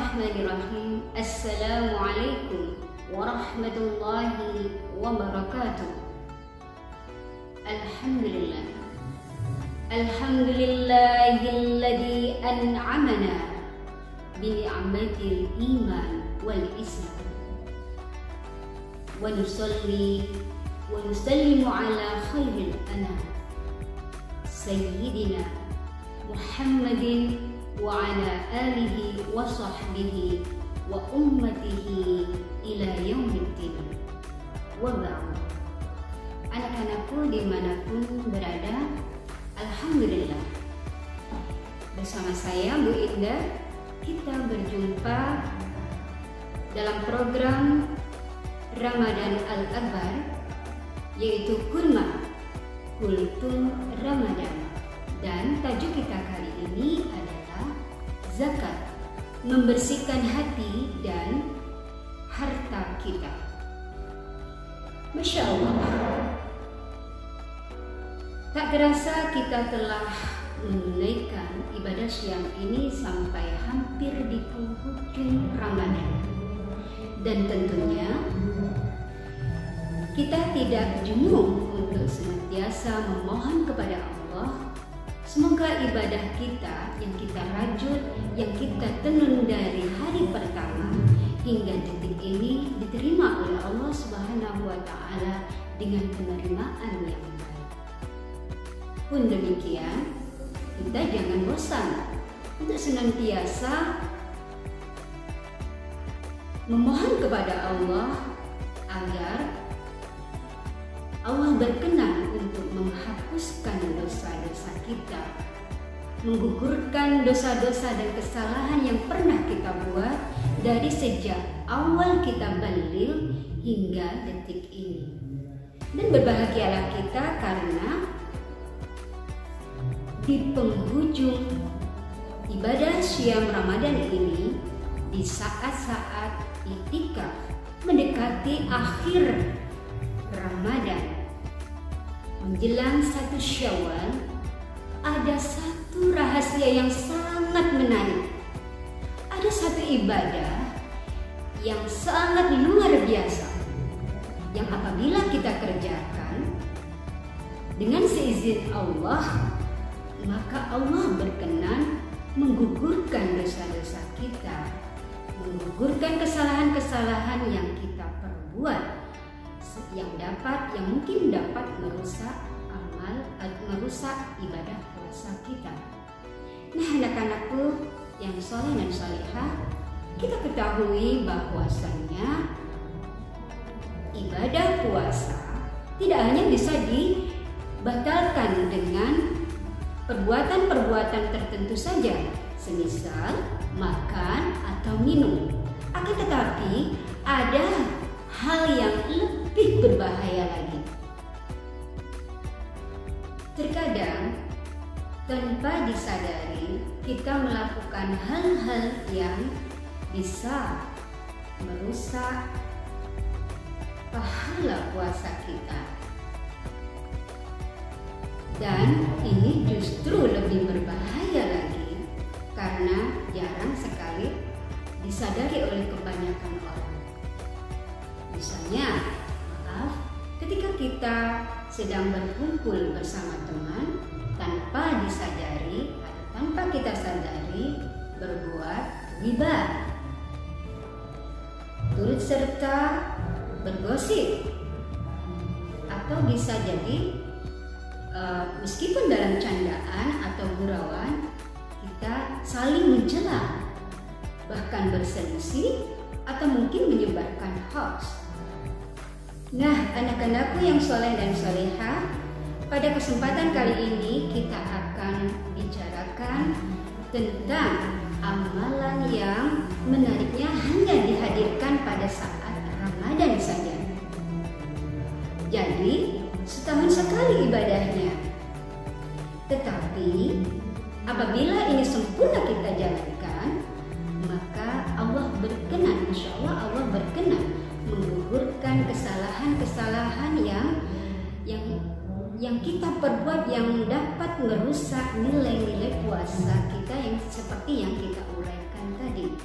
Bismillahirrahmanirrahim. Assalamualaikum warahmatullahi wabarakatuh. Alhamdulillah. Alhamdulillahilladzi an'amana bi ni'matil iman wal islam. Wa nusalli wa nusallimu ala khairil anam Sayyidina Muhammadin wa ala alihi wa sahbihi wa ummatihi ila yaumiddin. Wa ba'd. Anak-anakku dimanapun berada, alhamdulillah, bersama saya Bu Indah kita berjumpa dalam program Ramadan Al-Akbar, yaitu Kurma Kultum Ramadan, dan tajuk kita kali ini adalah zakat, membersihkan hati dan harta kita. Masya Allah, tak terasa kita telah menunaikan ibadah siang ini sampai hampir di penghujung Ramadan, dan tentunya kita tidak jenuh untuk senantiasa memohon kepada Allah semoga ibadah kita yang kita rajut, yang kita tenun dari hari pertama hingga detik ini diterima oleh Allah Subhanahu wa Ta'ala dengan penerimaan yang baik. Pun demikian, kita jangan bosan untuk senantiasa memohon kepada Allah agar Allah berkenan untuk menghapuskan dosa-dosa kita, menggugurkan dosa-dosa dan kesalahan yang pernah kita buat dari sejak awal kita balik hingga detik ini. Dan berbahagialah kita karena di penghujung ibadah Syam Ramadan ini, di saat-saat iktikaf mendekati akhir Ramadan menjelang 1 Syawal, ada satu rahasia yang sangat menarik. Ada satu ibadah yang sangat luar biasa yang apabila kita kerjakan dengan seizin Allah, maka Allah berkenan menggugurkan dosa-dosa kita, menggugurkan kesalahan-kesalahan yang kita perbuat, yang mungkin dapat merusak merusak ibadah puasa kita. Nah, anak-anakku yang soleh dan solehah, kita ketahui bahwasannya ibadah puasa tidak hanya bisa dibatalkan dengan perbuatan-perbuatan tertentu saja, semisal makan atau minum. Akan tetapi ada hal yang lebih berbahaya lagi. Terkadang tanpa disadari kita melakukan hal-hal yang bisa merusak pahala puasa kita. Dan ini justru lebih berbahaya lagi karena jarang sekali disadari oleh kebanyakan orang. Misalnya, ketika kita sedang berkumpul bersama teman, tanpa disadari atau tanpa kita sadari berbuat ghibah, turut serta bergosip, atau bisa jadi meskipun dalam candaan atau gurauan kita saling mencela, bahkan berselisih atau mungkin menyebarkan hoax. Nah, anak-anakku yang soleh dan solehah, pada kesempatan kali ini kita akan bicarakan tentang amalan yang menariknya hanya dihadirkan pada saat Ramadan saja. Jadi, setahun sekali ibadahnya. Tetapi, apabila ini sempurna kita jalankan, maka Allah berkenan, insya Allah Allah berkenan menggugurkan kesalahan-kesalahan yang kita perbuat yang dapat merusak nilai-nilai puasa kita yang seperti yang kita uraikan tadi.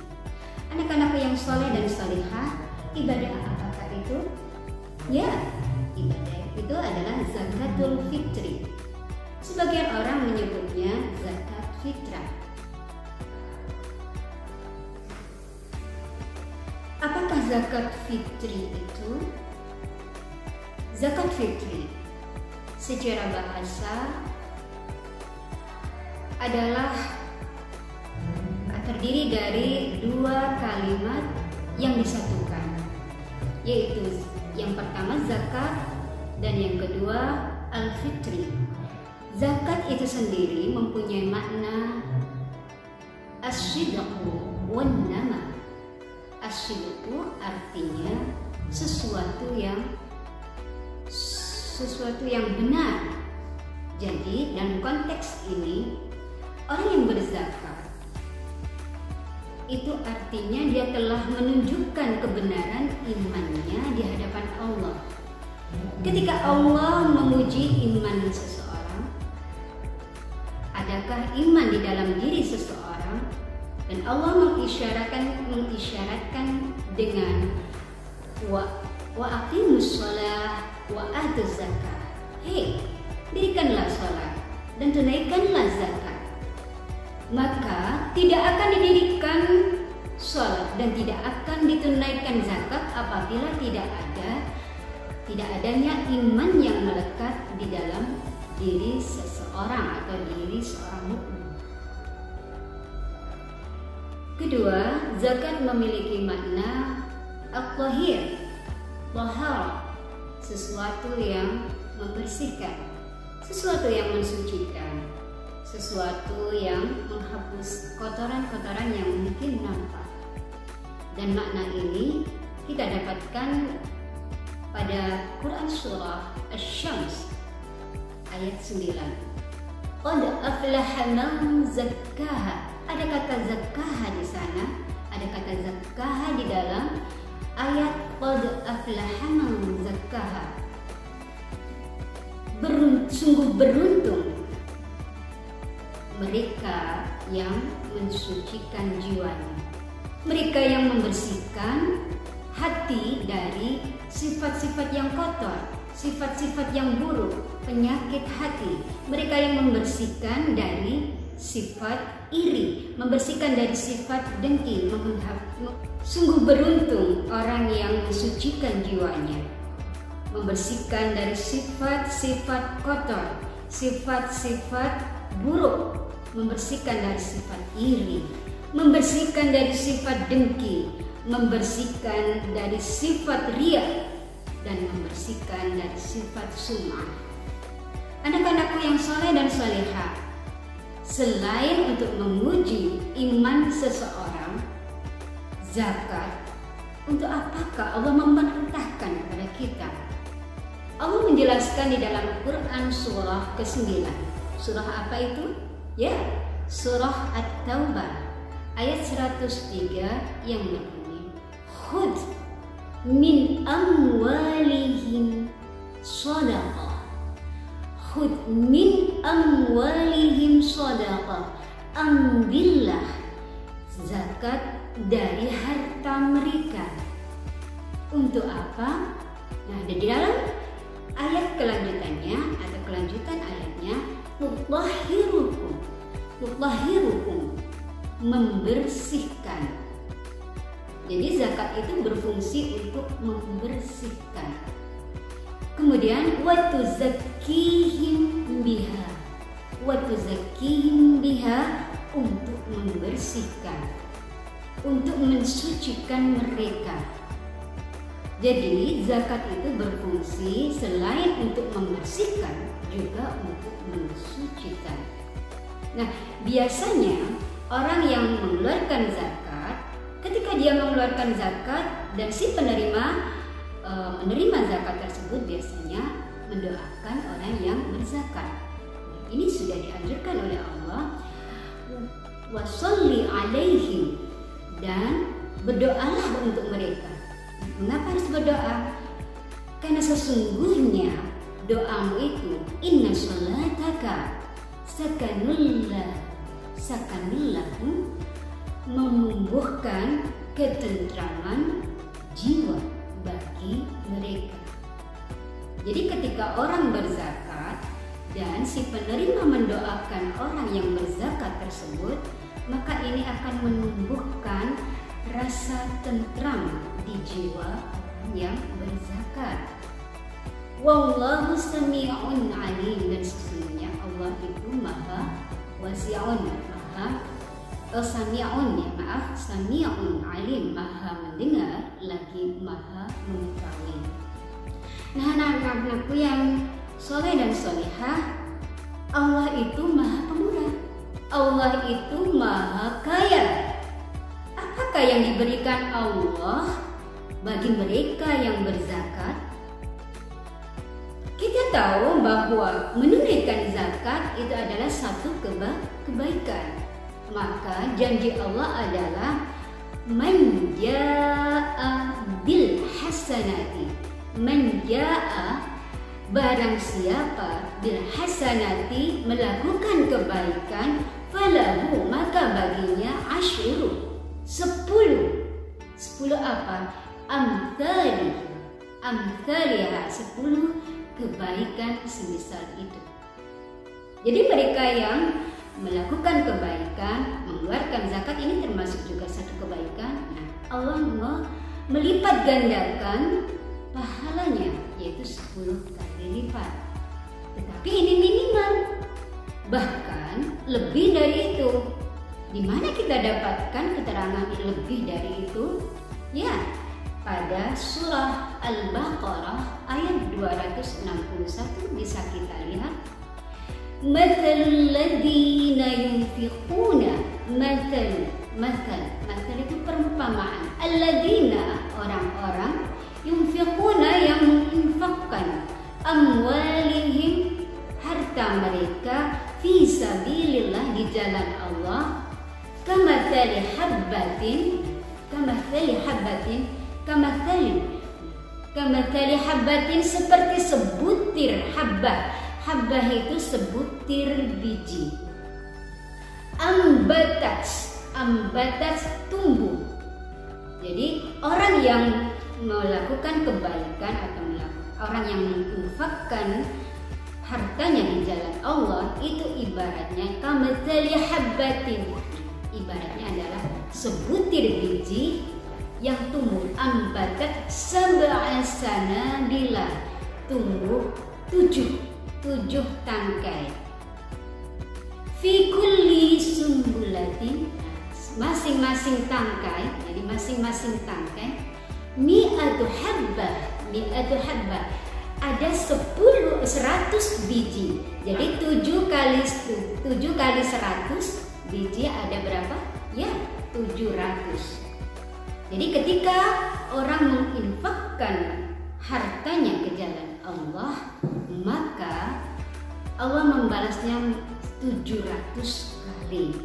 yang soleh dan solehah, ibadah apakah itu? Ya, ibadah itu adalah zakatul fitri. Sebagian orang menyebutnya zakat fitrah. Apakah zakat fitri itu? Zakat fitri secara bahasa adalah terdiri dari dua kalimat yang disatukan, yaitu yang pertama zakat dan yang kedua al-fitri. Zakat itu sendiri mempunyai makna asyidqu wan nama. Asyidqu artinya sesuatu yang benar. Jadi dalam konteks ini, orang yang berzakat itu artinya dia telah menunjukkan kebenaran imannya di hadapan Allah. Ketika Allah memuji iman seseorang, adakah iman di dalam diri seseorang? Dan Allah mengisyaratkan dengan wa aqimus shalah wa atuz zakah. Hei, dirikanlah salat dan tunaikanlah zakat. Maka tidak akan didirikan salat dan tidak akan ditunaikan zakat apabila tidak adanya iman yang melekat di dalam diri seseorang atau diri seorang mukmin. Kedua, zakat memiliki makna at-tahir, tahara, sesuatu yang membersihkan, sesuatu yang mensucikan, sesuatu yang menghapus kotoran-kotoran yang mungkin nampak. Dan makna ini kita dapatkan pada Quran surah Asy-Syams ayat 9. Qad aflaha man zakkaha. Ada kata zakkaha di sana, ada kata zakkaha di dalam ayat qad aflaha man zakkaha. Sungguh beruntung mereka yang mensucikan jiwanya, mereka yang membersihkan hati dari sifat-sifat yang kotor, sifat-sifat yang buruk, penyakit hati, mereka yang membersihkan dari sifat iri, membersihkan dari sifat dengki. Sungguh beruntung orang yang mensucikan jiwanya, membersihkan dari sifat-sifat kotor, sifat-sifat buruk, membersihkan dari sifat iri, membersihkan dari sifat dengki, membersihkan dari sifat riya, dan membersihkan dari sifat sum'ah. Anak-anakku yang soleh dan solehah, selain untuk memuji iman seseorang, zakat, untuk apakah Allah memerintahkan kepada kita? Allah menjelaskan di dalam Quran surah ke-9. Surah apa itu? Ya, surah At-Taubah ayat 103 yang berbunyi, khudh min amwalihim shadaqah. Khudh min amwalihim shadaqah. Ambillah zakat dari harta mereka. Untuk apa? Nah, di dalam ayat kelanjutannya atau kelanjutan ayatnya, mutahhirukum, membersihkan. Jadi zakat itu berfungsi untuk membersihkan. Kemudian watuzakkihim biha, untuk membersihkan, untuk mensucikan mereka. Jadi zakat itu berfungsi selain untuk membersihkan, juga untuk mensucikan. Nah, biasanya orang yang mengeluarkan zakat, ketika dia mengeluarkan zakat dan si penerima menerima zakat tersebut, biasanya mendoakan orang yang berzakat. Ini sudah dianjurkan oleh Allah, washolli alaihim, dan berdoalah untuk mereka. Mengapa harus berdoa? Karena sesungguhnya doamu itu, inna sholataka sakanul lahum, menumbuhkan ketentraman jiwa bagi mereka. Jadi ketika orang berzakat dan si penerima mendoakan orang yang berzakat tersebut, maka ini akan menumbuhkan rasa tentram di jiwa orang yang berzakat. Wallahu sami'un alim, dan sesungguhnya Allah itu maha wasi'un, sami'un alim, maha mendengar lagi maha mengetahui. Nah, anak-anakku yang soleh dan solehah, Allah itu maha pemurah, Allah itu maha kaya. Apakah yang diberikan Allah bagi mereka yang berzakat? Kita tahu bahwa menunaikan zakat itu adalah satu kebaikan. Maka janji Allah adalah man jaa'a bil hasanati, man jaa'a, barang siapa bil hasanati, melakukan kebaikan, falahu, maka baginya asyru, 10 apa? Amthaliha, 10 kebaikan semisal itu. Jadi mereka yang melakukan kebaikan, mengeluarkan zakat, ini termasuk juga satu kebaikan. Nah, Allah melipat gandakan pahalanya, yaitu 10 kali lipat. Tetapi ini minimal, bahkan lebih dari itu. Di mana kita dapatkan keterangan lebih dari itu? Ya, pada surah Al-Baqarah ayat 261 bisa kita lihat. Mathalul ladzina yunfiquna, mathal itu perumpamaan. Alladzina, orang-orang, yunfiquna, yang menginfakkan, amwalihim, harta mereka, fi sabilillah, di jalan Allah, kamathali habbatin, seperti sebutir habbah. Habbah itu sebutir biji. Ambatas, tumbuh. Jadi orang yang melakukan kebaikan atau orang yang menginfakkan hartanya di jalan Allah, itu ibaratnya kamathali habbatin, ibaratnya adalah sebutir biji yang tumbuh. Ambatat sab'a sanabila, tumbuh 7 tangkai. Fi kulli sumbulatin, masing-masing tangkai, jadi masing-masing tangkai, mi'atu habbah, ada 100 biji. Jadi 7 kali 100 biji ada berapa? Ya, 700. Jadi ketika orang menginfakkan hartanya ke jalan Allah, maka Allah membalasnya 700 kali.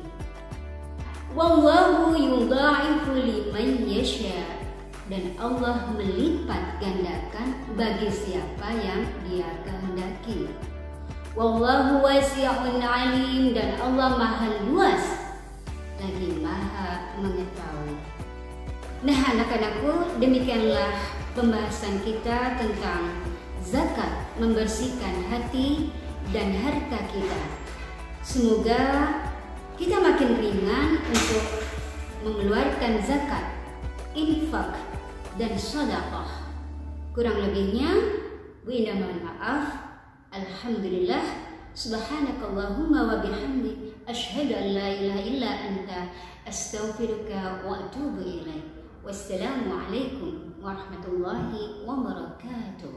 Wallahu yudha'ifu liman yasha, dan Allah melipat gandakan bagi siapa yang Dia kehendaki. Wallahu wasi'un alim, dan Allah maha luas lagi maha mengetahui. Nah, anak-anakku, demikianlah pembahasan kita tentang zakat, membersihkan hati dan harta kita. Semoga kita makin ringan untuk mengeluarkan zakat, infak, dan sedekah. Kurang lebihnya, Bu Indah mohon maaf. Alhamdulillah, subhanakallahumma wa bihamdik, asyhadu an la ilaha illa anta, astaghfiruka wa atubu ilaik. Wassalamualaikum warahmatullahi wabarakatuh.